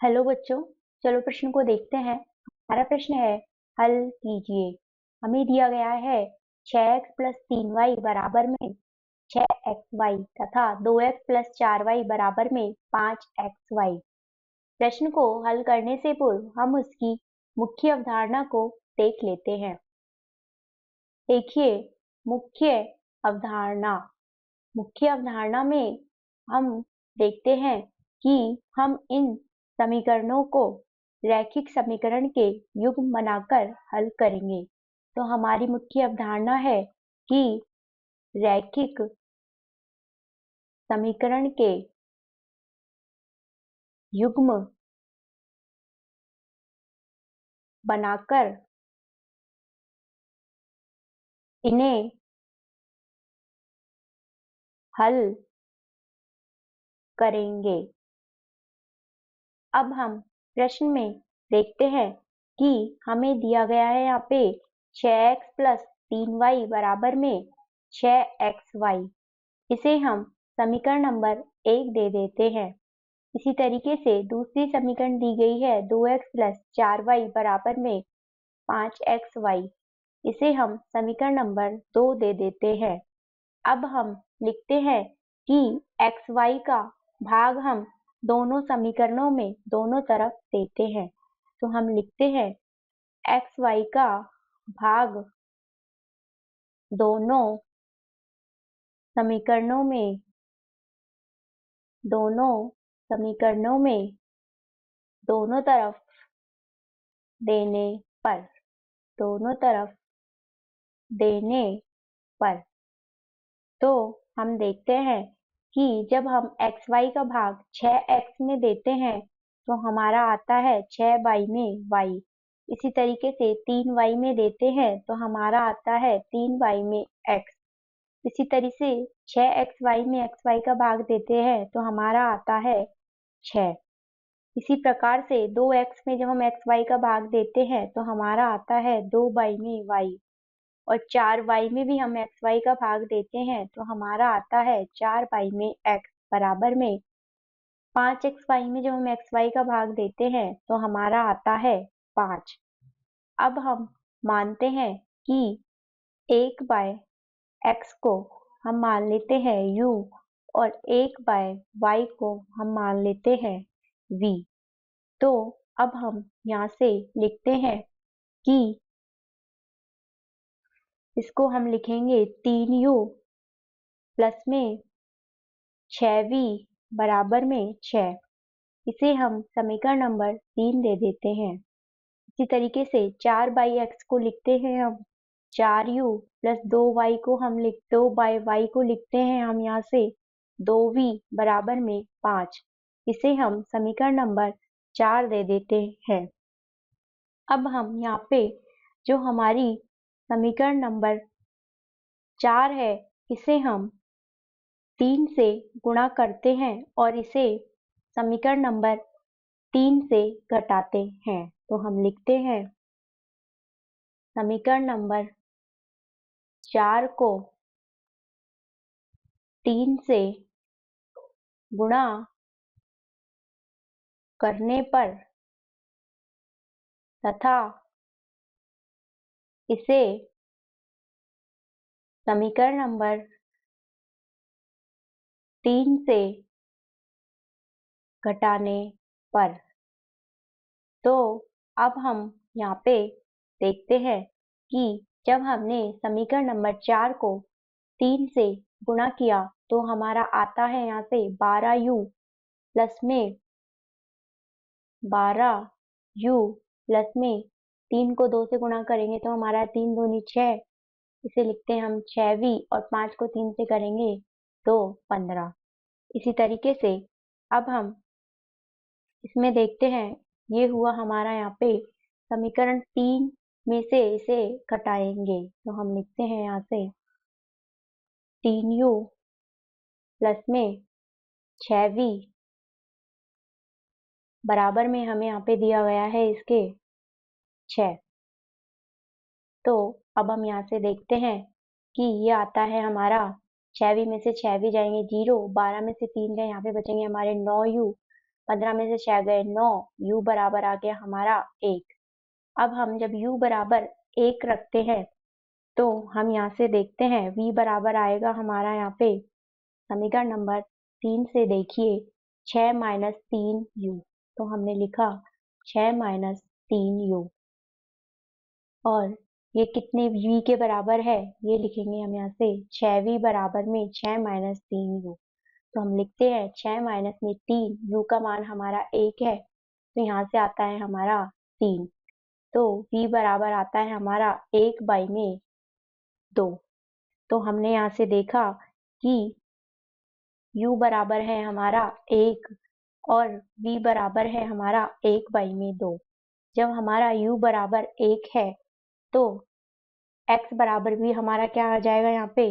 Hello बच्चों, चलो प्रश्न को देखते हैं। हमारा प्रश्न है, हल कीजिए। हमें दिया गया है 6x प्लस 3y बराबर में 6xy तथा 2x प्लस 4y बराबर में 5xy। प्रश्न को हल करने से पूर्व हम उसकी मुख्य अवधारणा को देख लेते हैं। देखिए, मुख्य अवधारणा मुख्य अवधारणा में हम देखते हैं कि हम इन समीकरणों को रैखिक समीकरण के युग्म बनाकर हल करेंगे। तो हमारी मुख्य अवधारणा है कि रैखिक समीकरण के युग्म बनाकर इन्हें हल करेंगे। अब हम प्रश्न में देखते हैं कि हमें दिया गया है यहाँ पे 6x प्लस 3y बराबर में 6xy। इसे हम समीकरण नंबर 1 दे देते हैं। इसी तरीके से दूसरी समीकरण दी गई है 2x प्लस 4y बराबर में 5xy। इसे हम समीकरण नंबर 2 दे देते हैं। अब हम लिखते हैं कि xy का भाग हम दोनों समीकरणों में दोनों तरफ देते हैं। तो हम लिखते हैं xy का भाग दोनों समीकरणों में दोनों तरफ देने पर तो हम देखते हैं कि जब हम xy का भाग 6x में देते हैं तो हमारा आता है 6y में y। इसी तरीके से 3y में देते हैं तो हमारा आता है 3y में x। इसी तरह से 6xy में xy का भाग देते हैं तो हमारा आता है 6। इसी प्रकार से 2x में जब हम xy का भाग देते हैं तो हमारा आता है 2y में y। और 4y में भी हम xy का भाग देते हैं तो हमारा आता है 4y में x बराबर में 5xy में जब हम xy का भाग देते हैं तो हमारा आता है 5। अब हम मानते हैं कि 1 बाय x को हम मान लेते हैं u और 1 बाय y को हम मान लेते हैं v। तो अब हम यहाँ से लिखते हैं कि इसको हम लिखेंगे 3u प्लस में 6v बराबर में 6। इसे हम समीकरण नंबर 3 दे देते हैं। इसी तरीके से 4 बाई एक्स को लिखते हैं हम 4u प्लस 2y को हम 2 बाई y को लिखते हैं हम यहाँ से 2v बराबर में 5। इसे हम समीकरण नंबर 4 दे देते हैं। अब हम यहाँ पे जो हमारी समीकरण नंबर 4 है इसे हम 3 से गुणा करते हैं और इसे समीकरण नंबर 3 से घटाते हैं। तो हम लिखते हैं समीकरण नंबर 4 को 3 से गुणा करने पर तथा इसे समीकरण नंबर 3 से घटाने पर। तो अब हम यहाँ पे देखते हैं कि जब हमने समीकरण नंबर 4 को 3 से गुणा किया तो हमारा आता है यहाँ से 12u प्लस में 3 को 2 से गुणा करेंगे तो हमारा 3 दूनी 6। इसे लिखते हैं हम 6v और 5 को 3 से करेंगे तो 15। इसी तरीके से अब हम इसमें देखते हैं, ये हुआ हमारा यहाँ पे समीकरण 3 में से इसे घटाएंगे तो हम लिखते हैं यहाँ से 3u प्लस में 6v बराबर में हमें यहाँ पे दिया गया है इसके 6। तो अब हम यहाँ से देखते हैं कि ये आता है हमारा 6v में से 6v जाएंगे 0, 12 में से 3 गए यहाँ पे बचेंगे हमारे 9u 15 में से 6 गए 9, u बराबर आ गया हमारा 1। अब हम जब u बराबर 1 रखते हैं तो हम यहाँ से देखते हैं v बराबर आएगा हमारा यहाँ पे समीकरण नंबर 3 से देखिए 6 माइनस 3u। तो हमने लिखा 6 माइनस 3u और ये कितने v के बराबर है ये लिखेंगे हम यहाँ से 6v बराबर में 6 माइनस 3u। तो हम लिखते हैं 6 माइनस में 3, u का मान हमारा 1 है तो यहाँ से आता है हमारा 3। तो v बराबर आता है हमारा 1 बाई में 2। तो हमने यहाँ से देखा कि u बराबर है हमारा 1 और v बराबर है हमारा 1 बाई में 2। जब हमारा u बराबर 1 है तो x बराबर भी हमारा क्या आ जाएगा यहाँ पे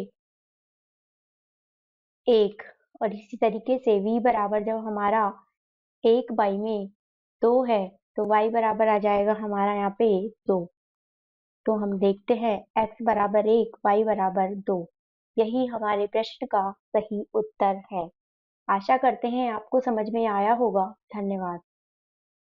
1। और इसी तरीके से v बराबर जब हमारा 1 बाई में 2 है तो y बराबर आ जाएगा हमारा यहाँ पे 2। तो हम देखते हैं x बराबर 1, y बराबर 2। यही हमारे प्रश्न का सही उत्तर है। आशा करते हैं आपको समझ में आया होगा। धन्यवाद।